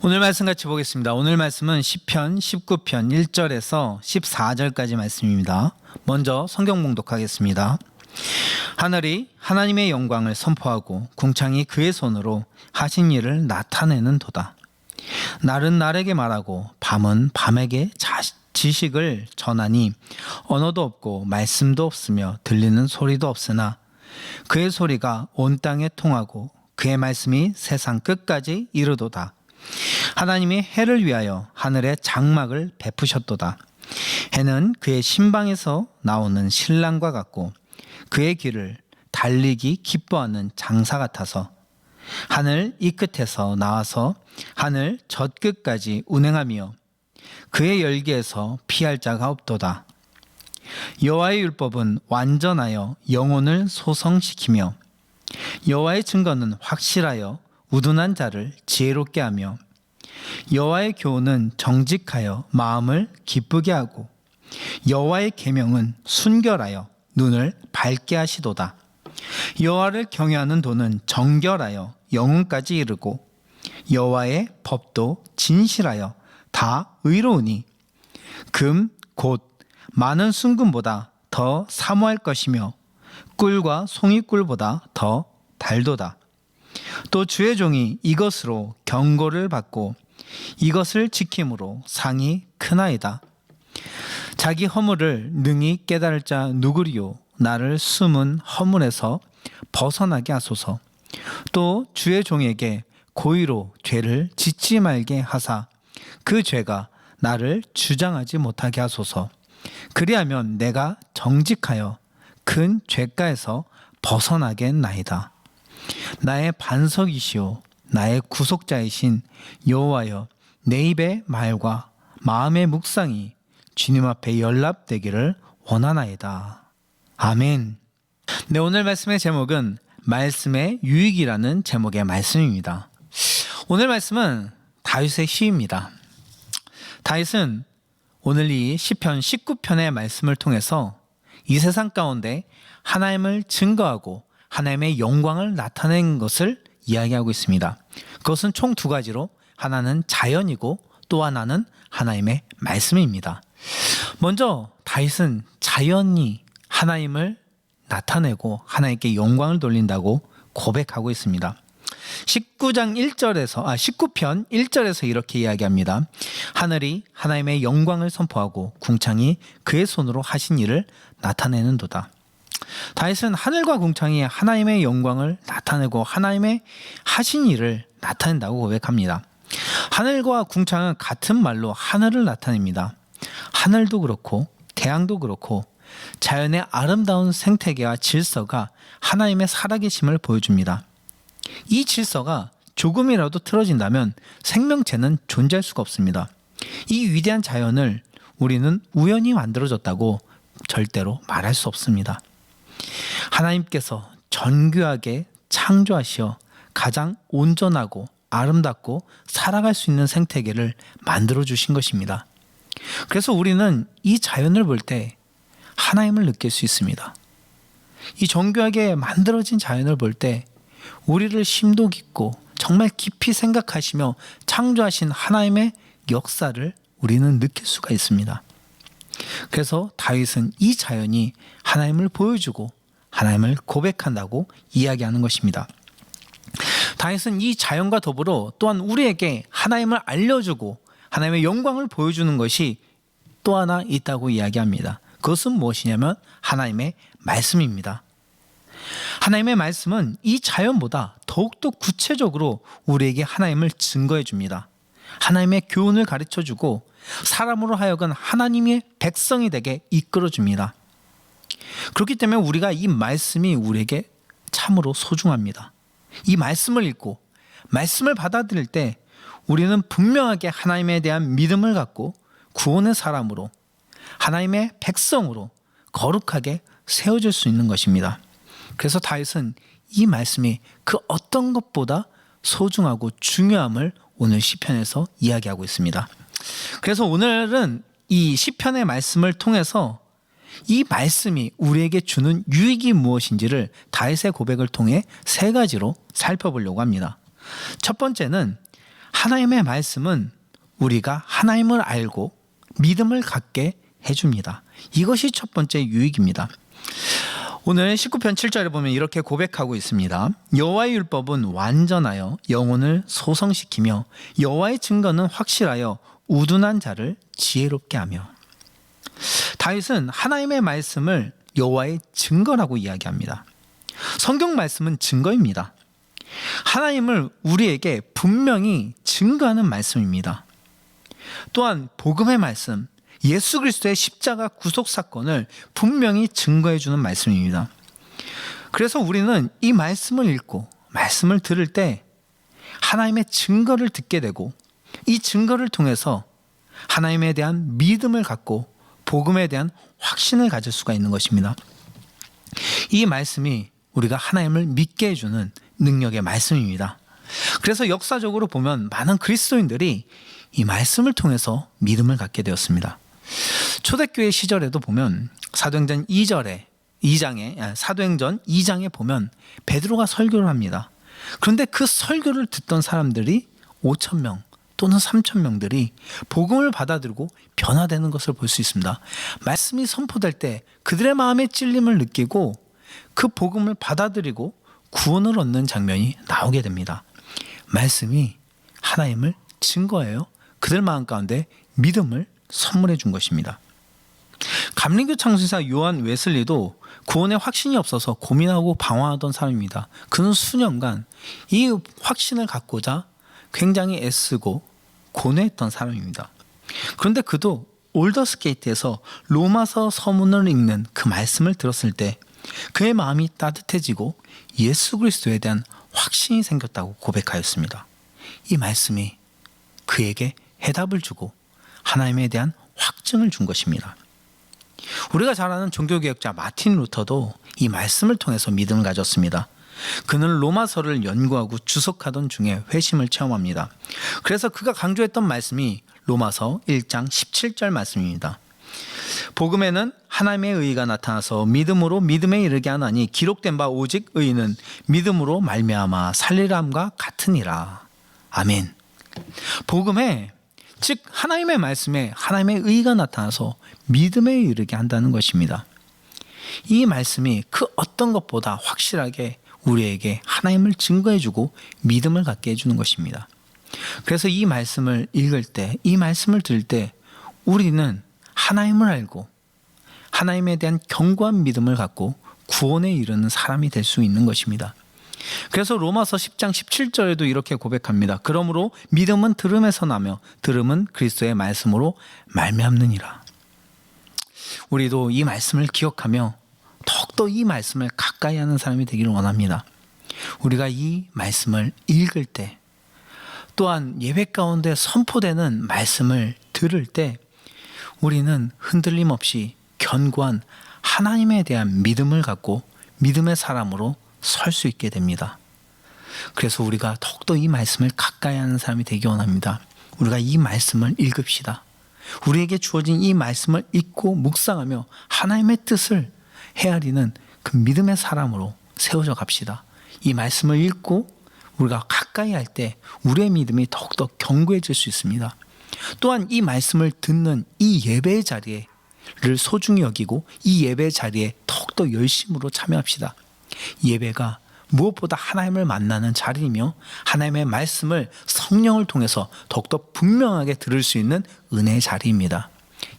오늘 말씀 같이 보겠습니다. 오늘 말씀은 시편 19편 1절에서 14절까지 말씀입니다. 먼저 성경 봉독하겠습니다. 하늘이 하나님의 영광을 선포하고 궁창이 그의 손으로 하신 일을 나타내는 도다. 날은 날에게 말하고 밤은 밤에게 지식을 전하니 언어도 없고 말씀도 없으며 들리는 소리도 없으나 그의 소리가 온 땅에 통하고 그의 말씀이 세상 끝까지 이르도다. 하나님이 해를 위하여 하늘에 장막을 베푸셨도다. 해는 그의 신방에서 나오는 신랑과 같고 그의 길을 달리기 기뻐하는 장사 같아서 하늘 이 끝에서 나와서 하늘 저 끝까지 운행하며 그의 열기에서 피할 자가 없도다. 여호와의 율법은 완전하여 영혼을 소성시키며 여호와의 증거는 확실하여 우둔한 자를 지혜롭게 하며 여호와의 교훈은 정직하여 마음을 기쁘게 하고 여호와의 계명은 순결하여 눈을 밝게 하시도다. 여호와를 경외하는 도는 정결하여 영혼까지 이르고 여호와의 법도 진실하여 다 의로우니 금 곧 많은 순금보다 더 사모할 것이며 꿀과 송이꿀보다 더 달도다. 또 주의 종이 이것으로 경고를 받고 이것을 지킴으로 상이 크나이다. 자기 허물을 능히 깨달을 자 누구리요? 나를 숨은 허물에서 벗어나게 하소서. 또 주의 종에게 고의로 죄를 짓지 말게 하사 그 죄가 나를 주장하지 못하게 하소서. 그리하면 내가 정직하여 큰 죄가에서 벗어나겠나이다. 나의 반석이시오 나의 구속자이신 여호와여, 내 입의 말과 마음의 묵상이 주님 앞에 연락되기를 원하나이다. 아멘. 네, 오늘 말씀의 제목은 말씀의 유익이라는 제목의 말씀입니다. 오늘 말씀은 다윗의 시입니다. 다윗은 오늘 이 시편 19편의 말씀을 통해서 이 세상 가운데 하나님을 증거하고 하나님의 영광을 나타낸 것을 이야기하고 있습니다. 그것은 총 두 가지로, 하나는 자연이고 또 하나는 하나님의 말씀입니다. 먼저 다윗은 자연이 하나님을 나타내고 하나님께 영광을 돌린다고 고백하고 있습니다. 19편 1절에서 이렇게 이야기합니다. 하늘이 하나님의 영광을 선포하고 궁창이 그의 손으로 하신 일을 나타내는 도다. 다윗은 하늘과 궁창이 하나님의 영광을 나타내고 하나님의 하신 일을 나타낸다고 고백합니다. 하늘과 궁창은 같은 말로 하늘을 나타냅니다. 하늘도 그렇고 태양도 그렇고 자연의 아름다운 생태계와 질서가 하나님의 살아계심을 보여줍니다. 이 질서가 조금이라도 틀어진다면 생명체는 존재할 수가 없습니다. 이 위대한 자연을 우리는 우연히 만들어졌다고 절대로 말할 수 없습니다. 하나님께서 정교하게 창조하시어 가장 온전하고 아름답고 살아갈 수 있는 생태계를 만들어 주신 것입니다. 그래서 우리는 이 자연을 볼 때 하나님을 느낄 수 있습니다. 이 정교하게 만들어진 자연을 볼 때 우리를 심도 깊고 정말 깊이 생각하시며 창조하신 하나님의 역사를 우리는 느낄 수가 있습니다. 그래서 다윗은 이 자연이 하나님을 보여주고 하나님을 고백한다고 이야기하는 것입니다. 다윗은 이 자연과 더불어 또한 우리에게 하나님을 알려주고 하나님의 영광을 보여주는 것이 또 하나 있다고 이야기합니다. 그것은 무엇이냐면 하나님의 말씀입니다. 하나님의 말씀은 이 자연보다 더욱더 구체적으로 우리에게 하나님을 증거해 줍니다. 하나님의 교훈을 가르쳐 주고 사람으로 하여금 하나님의 백성이 되게 이끌어 줍니다. 그렇기 때문에 우리가 이 말씀이 우리에게 참으로 소중합니다. 이 말씀을 읽고 말씀을 받아들일 때 우리는 분명하게 하나님에 대한 믿음을 갖고 구원의 사람으로 하나님의 백성으로 거룩하게 세워질 수 있는 것입니다. 그래서 다윗은 이 말씀이 그 어떤 것보다 소중하고 중요함을 오늘 시편에서 이야기하고 있습니다. 그래서 오늘은 이 시편의 말씀을 통해서 이 말씀이 우리에게 주는 유익이 무엇인지를 다윗의 고백을 통해 세 가지로 살펴보려고 합니다. 첫 번째는 하나님의 말씀은 우리가 하나님을 알고 믿음을 갖게 해줍니다. 이것이 첫 번째 유익입니다. 오늘 19편 7절에 보면 이렇게 고백하고 있습니다. 여호와의 율법은 완전하여 영혼을 소성시키며 여호와의 증거는 확실하여 우둔한 자를 지혜롭게 하며. 다윗은 하나님의 말씀을 여호와의 증거라고 이야기합니다. 성경 말씀은 증거입니다. 하나님을 우리에게 분명히 증거하는 말씀입니다. 또한 복음의 말씀, 예수 그리스도의 십자가 구속 사건을 분명히 증거해 주는 말씀입니다. 그래서 우리는 이 말씀을 읽고 말씀을 들을 때 하나님의 증거를 듣게 되고 이 증거를 통해서 하나님에 대한 믿음을 갖고 복음에 대한 확신을 가질 수가 있는 것입니다. 이 말씀이 우리가 하나님을 믿게 해주는 능력의 말씀입니다. 그래서 역사적으로 보면 많은 그리스도인들이 이 말씀을 통해서 믿음을 갖게 되었습니다. 초대교회 시절에도 보면 사도행전 2장에 보면 베드로가 설교를 합니다. 그런데 그 설교를 듣던 사람들이 5,000명 또는 3,000명들이 복음을 받아들이고 변화되는 것을 볼 수 있습니다. 말씀이 선포될 때 그들의 마음의 찔림을 느끼고 그 복음을 받아들이고 구원을 얻는 장면이 나오게 됩니다. 말씀이 하나님을 증거해요. 그들 마음 가운데 믿음을 선물해 준 것입니다. 감리교 창시자 요한 웨슬리도 구원의 확신이 없어서 고민하고 방황하던 사람입니다. 그는 수년간 이 확신을 갖고자 굉장히 애쓰고 고뇌했던 사람입니다. 그런데 그도 올더스게이트에서 로마서 서문을 읽는 그 말씀을 들었을 때 그의 마음이 따뜻해지고 예수 그리스도에 대한 확신이 생겼다고 고백하였습니다. 이 말씀이 그에게 해답을 주고 하나님에 대한 확증을 준 것입니다. 우리가 잘 아는 종교개혁자 마틴 루터도 이 말씀을 통해서 믿음을 가졌습니다. 그는 로마서를 연구하고 주석하던 중에 회심을 체험합니다. 그래서 그가 강조했던 말씀이 로마서 1장 17절 말씀입니다. 복음에는 하나님의 의의가 나타나서 믿음으로 믿음에 이르게 하나니 기록된 바 오직 의의는 믿음으로 말미암아 살리라 함과 같으니라. 아멘. 복음에 즉 하나님의 말씀에 하나님의 의의가 나타나서 믿음에 이르게 한다는 것입니다. 이 말씀이 그 어떤 것보다 확실하게 우리에게 하나님을 증거해주고 믿음을 갖게 해주는 것입니다. 그래서 이 말씀을 읽을 때, 이 말씀을 들을 때 우리는 하나님을 알고 하나님에 대한 견고한 믿음을 갖고 구원에 이르는 사람이 될 수 있는 것입니다. 그래서 로마서 10장 17절에도 이렇게 고백합니다. 그러므로 믿음은 들음에서 나며 들음은 그리스도의 말씀으로 말미암느니라. 우리도 이 말씀을 기억하며 더욱더 이 말씀을 가까이 하는 사람이 되기를 원합니다. 우리가 이 말씀을 읽을 때 또한 예배 가운데 선포되는 말씀을 들을 때 우리는 흔들림 없이 견고한 하나님에 대한 믿음을 갖고 믿음의 사람으로 설 수 있게 됩니다. 그래서 우리가 더욱더 이 말씀을 가까이 하는 사람이 되기 원합니다. 우리가 이 말씀을 읽읍시다. 우리에게 주어진 이 말씀을 읽고 묵상하며 하나님의 뜻을 헤아리는 그 믿음의 사람으로 세워져 갑시다. 이 말씀을 읽고 우리가 가까이 할 때 우리의 믿음이 더욱더 견고해질 수 있습니다. 또한 이 말씀을 듣는 이 예배의 자리를 소중히 여기고 이 예배의 자리에 더욱더 열심으로 참여합시다. 예배가 무엇보다 하나님을 만나는 자리이며 하나님의 말씀을 성령을 통해서 더욱더 분명하게 들을 수 있는 은혜의 자리입니다.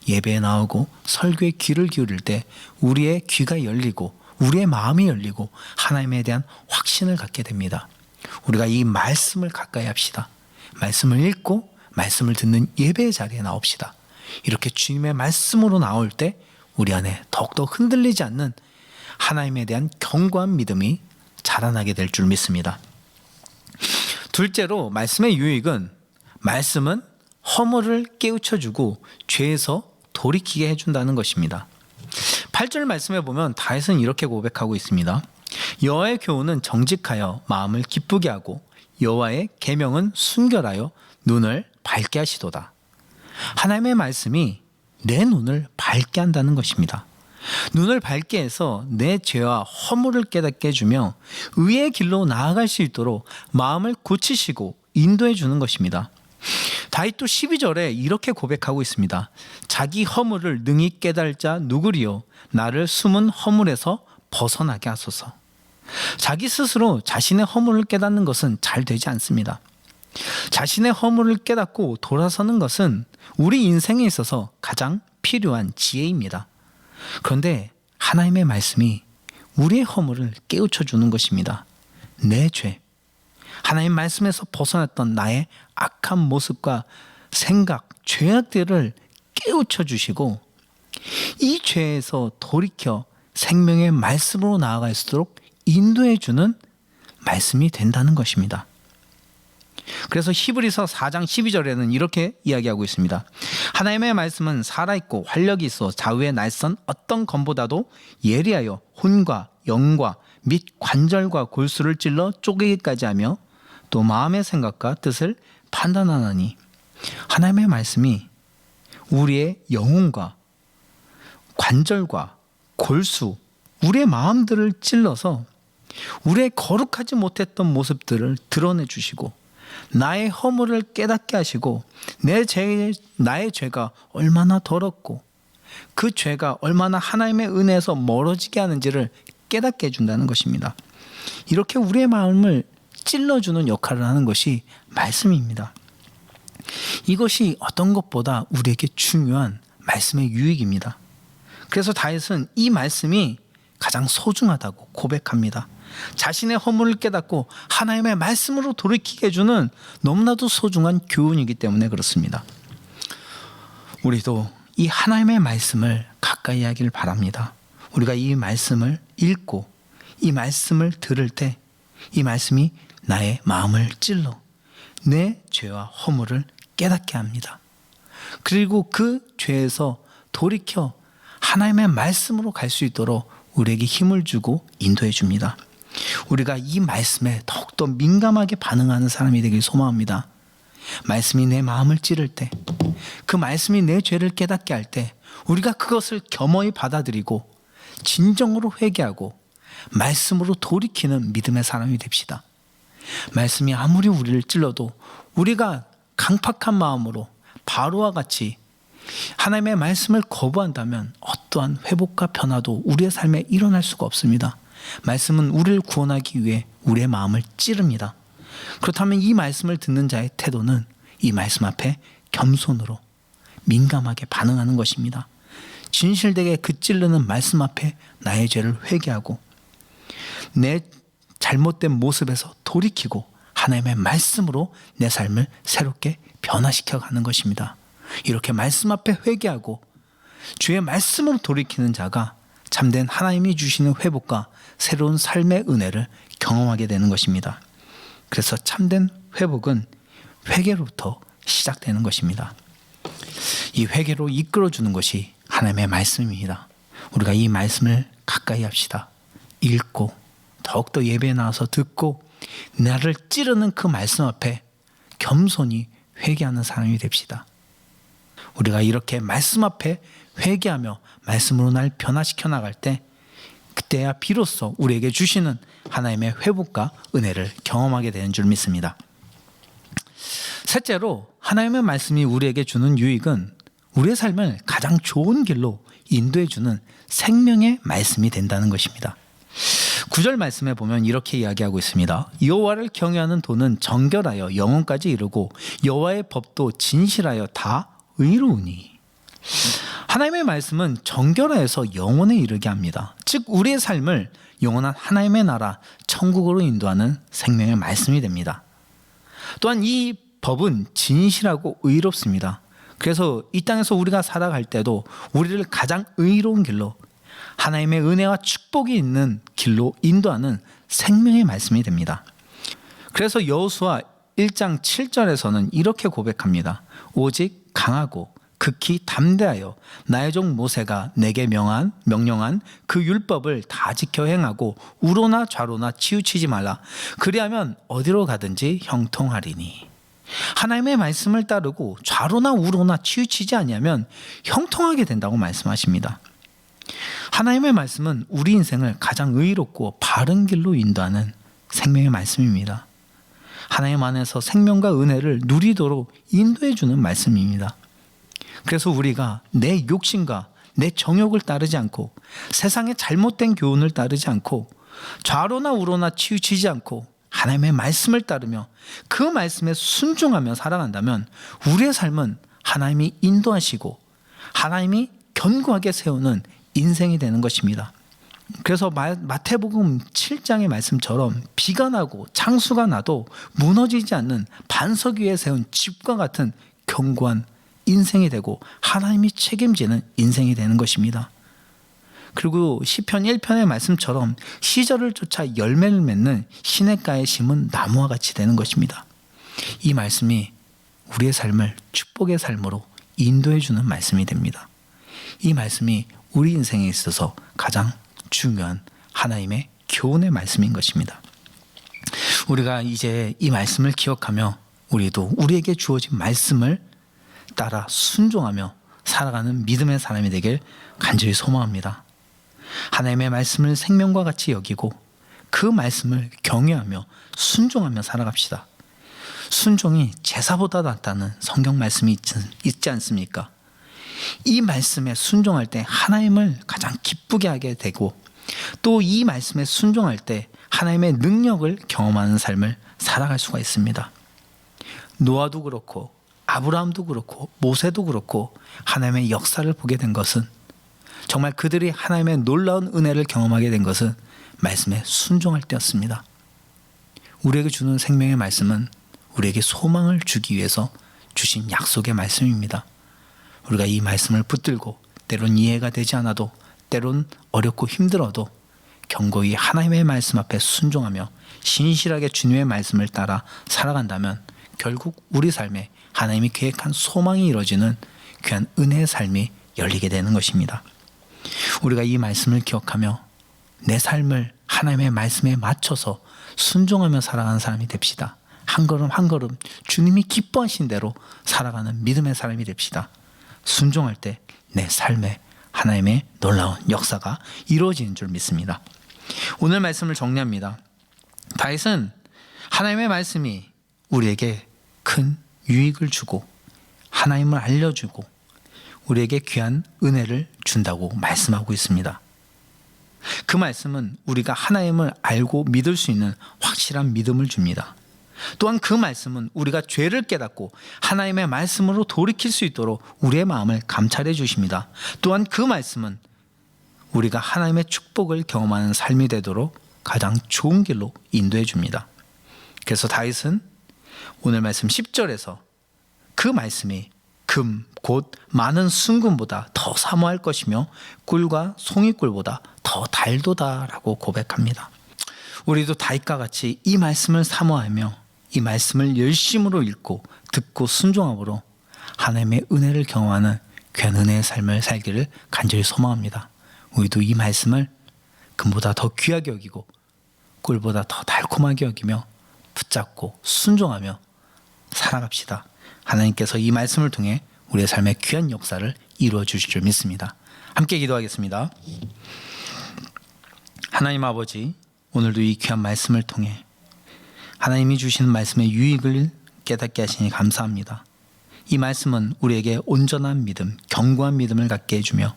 예배에 나오고 설교에 귀를 기울일 때 우리의 귀가 열리고 우리의 마음이 열리고 하나님에 대한 확신을 갖게 됩니다. 우리가 이 말씀을 가까이 합시다. 말씀을 읽고 말씀을 듣는 예배의 자리에 나옵시다. 이렇게 주님의 말씀으로 나올 때 우리 안에 더욱더 흔들리지 않는 하나님에 대한 견고한 믿음이 자라나게 될 줄 믿습니다. 둘째로 말씀의 유익은 말씀은 허물을 깨우쳐주고 죄에서 돌이키게 해준다는 것입니다. 8절 말씀에 보면 다윗은 이렇게 고백하고 있습니다. 여호와의 교훈은 정직하여 마음을 기쁘게 하고 여호와의 계명은 순결하여 눈을 밝게 하시도다. 하나님의 말씀이 내 눈을 밝게 한다는 것입니다. 눈을 밝게 해서 내 죄와 허물을 깨닫게 해주며 의의 길로 나아갈 수 있도록 마음을 고치시고 인도해 주는 것입니다. 다윗도 12절에 이렇게 고백하고 있습니다. 자기 허물을 능히 깨달을 자 누구리요? 나를 숨은 허물에서 벗어나게 하소서. 자기 스스로 자신의 허물을 깨닫는 것은 잘 되지 않습니다. 자신의 허물을 깨닫고 돌아서는 것은 우리 인생에 있어서 가장 필요한 지혜입니다. 그런데 하나님의 말씀이 우리의 허물을 깨우쳐 주는 것입니다. 내 죄, 하나님 말씀에서 벗어났던 나의 악한 모습과 생각, 죄악들을 깨우쳐 주시고 이 죄에서 돌이켜 생명의 말씀으로 나아갈 수 있도록 인도해 주는 말씀이 된다는 것입니다. 그래서 히브리서 4장 12절에는 이렇게 이야기하고 있습니다. 하나님의 말씀은 살아있고 활력이 있어 좌우의 날선 어떤 검보다도 예리하여 혼과 영과 및 관절과 골수를 찔러 쪼개기까지 하며 또 마음의 생각과 뜻을 판단하나니, 하나님의 말씀이 우리의 영혼과 관절과 골수, 우리의 마음들을 찔러서 우리의 거룩하지 못했던 모습들을 드러내 주시고 나의 허물을 깨닫게 하시고 나의 죄가 얼마나 더럽고 그 죄가 얼마나 하나님의 은혜에서 멀어지게 하는지를 깨닫게 해준다는 것입니다. 이렇게 우리의 마음을 찔러주는 역할을 하는 것이 말씀입니다. 이것이 어떤 것보다 우리에게 중요한 말씀의 유익입니다. 그래서 다윗은 이 말씀이 가장 소중하다고 고백합니다. 자신의 허물을 깨닫고 하나님의 말씀으로 돌이키게 해주는 너무나도 소중한 교훈이기 때문에 그렇습니다. 우리도 이 하나님의 말씀을 가까이 하기를 바랍니다. 우리가 이 말씀을 읽고 이 말씀을 들을 때 이 말씀이 나의 마음을 찔러 내 죄와 허물을 깨닫게 합니다. 그리고 그 죄에서 돌이켜 하나님의 말씀으로 갈 수 있도록 우리에게 힘을 주고 인도해 줍니다. 우리가 이 말씀에 더욱더 민감하게 반응하는 사람이 되길 소망합니다. 말씀이 내 마음을 찌를 때, 그 말씀이 내 죄를 깨닫게 할 때 우리가 그것을 겸허히 받아들이고 진정으로 회개하고 말씀으로 돌이키는 믿음의 사람이 됩시다. 말씀이 아무리 우리를 찔러도 우리가 강팍한 마음으로 바로와 같이 하나님의 말씀을 거부한다면 어떠한 회복과 변화도 우리의 삶에 일어날 수가 없습니다. 말씀은 우리를 구원하기 위해 우리의 마음을 찌릅니다. 그렇다면 이 말씀을 듣는 자의 태도는 이 말씀 앞에 겸손으로 민감하게 반응하는 것입니다. 진실되게 그 찌르는 말씀 앞에 나의 죄를 회개하고 내 잘못된 모습에서 돌이키고 하나님의 말씀으로 내 삶을 새롭게 변화시켜 가는 것입니다. 이렇게 말씀 앞에 회개하고 주의 말씀으로 돌이키는 자가 참된 하나님이 주시는 회복과 새로운 삶의 은혜를 경험하게 되는 것입니다. 그래서 참된 회복은 회개로부터 시작되는 것입니다. 이 회개로 이끌어주는 것이 하나님의 말씀입니다. 우리가 이 말씀을 가까이 합시다. 읽고 더욱더 예배에 나와서 듣고 나를 찌르는 그 말씀 앞에 겸손히 회개하는 사람이 됩시다. 우리가 이렇게 말씀 앞에 회개하며 말씀으로 날 변화시켜 나갈 때 그때야 비로소 우리에게 주시는 하나님의 회복과 은혜를 경험하게 되는 줄 믿습니다. 셋째로 하나님의 말씀이 우리에게 주는 유익은 우리의 삶을 가장 좋은 길로 인도해 주는 생명의 말씀이 된다는 것입니다. 9절 말씀에 보면 이렇게 이야기하고 있습니다. 여호와를 경외하는 도는 정결하여 영혼까지 이르고 여호와의 법도 진실하여 다 의로우니. 하나님의 말씀은 정결하여서 영혼에 이르게 합니다. 즉 우리의 삶을 영원한 하나님의 나라 천국으로 인도하는 생명의 말씀이 됩니다. 또한 이 법은 진실하고 의롭습니다. 그래서 이 땅에서 우리가 살아갈 때도 우리를 가장 의로운 길로 하나님의 은혜와 축복이 있는 길로 인도하는 생명의 말씀이 됩니다. 그래서 여호수아 1장 7절에서는 이렇게 고백합니다. 오직 강하고 극히 담대하여 나의 종 모세가 내게 명령한 그 율법을 다 지켜 행하고 우로나 좌로나 치우치지 말라. 그리하면 어디로 가든지 형통하리니. 하나님의 말씀을 따르고 좌로나 우로나 치우치지 아니하면 형통하게 된다고 말씀하십니다. 하나님의 말씀은 우리 인생을 가장 의롭고 바른 길로 인도하는 생명의 말씀입니다. 하나님 안에서 생명과 은혜를 누리도록 인도해 주는 말씀입니다. 그래서 우리가 내 욕심과 내 정욕을 따르지 않고 세상의 잘못된 교훈을 따르지 않고 좌로나 우로나 치우치지 않고 하나님의 말씀을 따르며 그 말씀에 순종하며 살아간다면 우리의 삶은 하나님이 인도하시고 하나님이 견고하게 세우는 인생이 되는 것입니다. 그래서 마태복음 7장의 말씀처럼 비가 나고 창수가 나도 무너지지 않는 반석 위에 세운 집과 같은 견고한 인생이 되고 하나님이 책임지는 인생이 되는 것입니다. 그리고 시편 1편의 말씀처럼 시절을 쫓아 열매를 맺는 시냇가에 심은 나무와 같이 되는 것입니다. 이 말씀이 우리의 삶을 축복의 삶으로 인도해 주는 말씀이 됩니다. 이 말씀이 우리 인생에 있어서 가장 중요한 하나님의 교훈의 말씀인 것입니다. 우리가 이제 이 말씀을 기억하며 우리도 우리에게 주어진 말씀을 따라 순종하며 살아가는 믿음의 사람이 되길 간절히 소망합니다. 하나님의 말씀을 생명과 같이 여기고 그 말씀을 경외하며 순종하며 살아갑시다. 순종이 제사보다 낫다는 성경 말씀이 있지 않습니까? 이 말씀에 순종할 때 하나님을 가장 기쁘게 하게 되고 또 이 말씀에 순종할 때 하나님의 능력을 경험하는 삶을 살아갈 수가 있습니다. 노아도 그렇고 아브라함도 그렇고 모세도 그렇고 하나님의 역사를 보게 된 것은 정말 그들이 하나님의 놀라운 은혜를 경험하게 된 것은 말씀에 순종할 때였습니다. 우리에게 주는 생명의 말씀은 우리에게 소망을 주기 위해서 주신 약속의 말씀입니다. 우리가 이 말씀을 붙들고 때론 이해가 되지 않아도 때론 어렵고 힘들어도 견고히 하나님의 말씀 앞에 순종하며 신실하게 주님의 말씀을 따라 살아간다면 결국 우리 삶에 하나님이 계획한 소망이 이루어지는 귀한 은혜의 삶이 열리게 되는 것입니다. 우리가 이 말씀을 기억하며 내 삶을 하나님의 말씀에 맞춰서 순종하며 살아가는 사람이 됩시다. 한 걸음 한 걸음 주님이 기뻐하신 대로 살아가는 믿음의 사람이 됩시다. 순종할 때 내 삶에 하나님의 놀라운 역사가 이루어지는 줄 믿습니다. 오늘 말씀을 정리합니다. 다윗은 하나님의 말씀이 우리에게 큰 유익을 주고 하나님을 알려주고 우리에게 귀한 은혜를 준다고 말씀하고 있습니다. 그 말씀은 우리가 하나님을 알고 믿을 수 있는 확실한 믿음을 줍니다. 또한 그 말씀은 우리가 죄를 깨닫고 하나님의 말씀으로 돌이킬 수 있도록 우리의 마음을 감찰해 주십니다. 또한 그 말씀은 우리가 하나님의 축복을 경험하는 삶이 되도록 가장 좋은 길로 인도해 줍니다. 그래서 다윗은 오늘 말씀 10절에서 그 말씀이 금, 곧 많은 순금보다 더 사모할 것이며 꿀과 송이꿀보다 더 달도다라고 고백합니다. 우리도 다윗과 같이 이 말씀을 사모하며 이 말씀을 열심으로 읽고 듣고 순종함으로 하나님의 은혜를 경험하는 귀한 은혜의 삶을 살기를 간절히 소망합니다. 우리도 이 말씀을 금보다 더 귀하게 여기고 꿀보다 더 달콤하게 여기며 붙잡고 순종하며 살아갑시다. 하나님께서 이 말씀을 통해 우리의 삶의 귀한 역사를 이루어 주실 줄 믿습니다. 함께 기도하겠습니다. 하나님 아버지, 오늘도 이 귀한 말씀을 통해 하나님이 주시는 말씀의 유익을 깨닫게 하시니 감사합니다. 이 말씀은 우리에게 온전한 믿음, 견고한 믿음을 갖게 해주며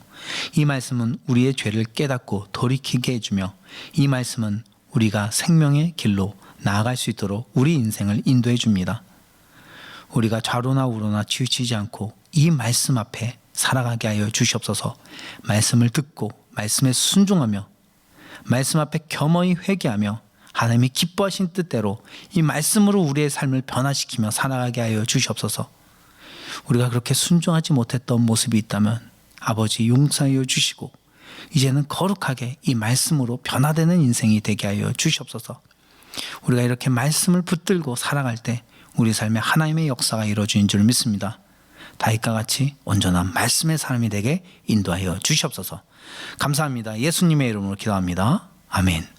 이 말씀은 우리의 죄를 깨닫고 돌이키게 해주며 이 말씀은 우리가 생명의 길로 나아갈 수 있도록 우리 인생을 인도해 줍니다. 우리가 좌로나 우로나 치우치지 않고 이 말씀 앞에 살아가게 하여 주시옵소서. 말씀을 듣고 말씀에 순종하며 말씀 앞에 겸허히 회개하며 하나님이 기뻐하신 뜻대로 이 말씀으로 우리의 삶을 변화시키며 살아가게 하여 주시옵소서. 우리가 그렇게 순종하지 못했던 모습이 있다면 아버지 용서하여 주시고 이제는 거룩하게 이 말씀으로 변화되는 인생이 되게 하여 주시옵소서. 우리가 이렇게 말씀을 붙들고 살아갈 때 우리 삶에 하나님의 역사가 이루어지는 줄 믿습니다. 다윗과 같이 온전한 말씀의 사람이 되게 인도하여 주시옵소서. 감사합니다. 예수님의 이름으로 기도합니다. 아멘.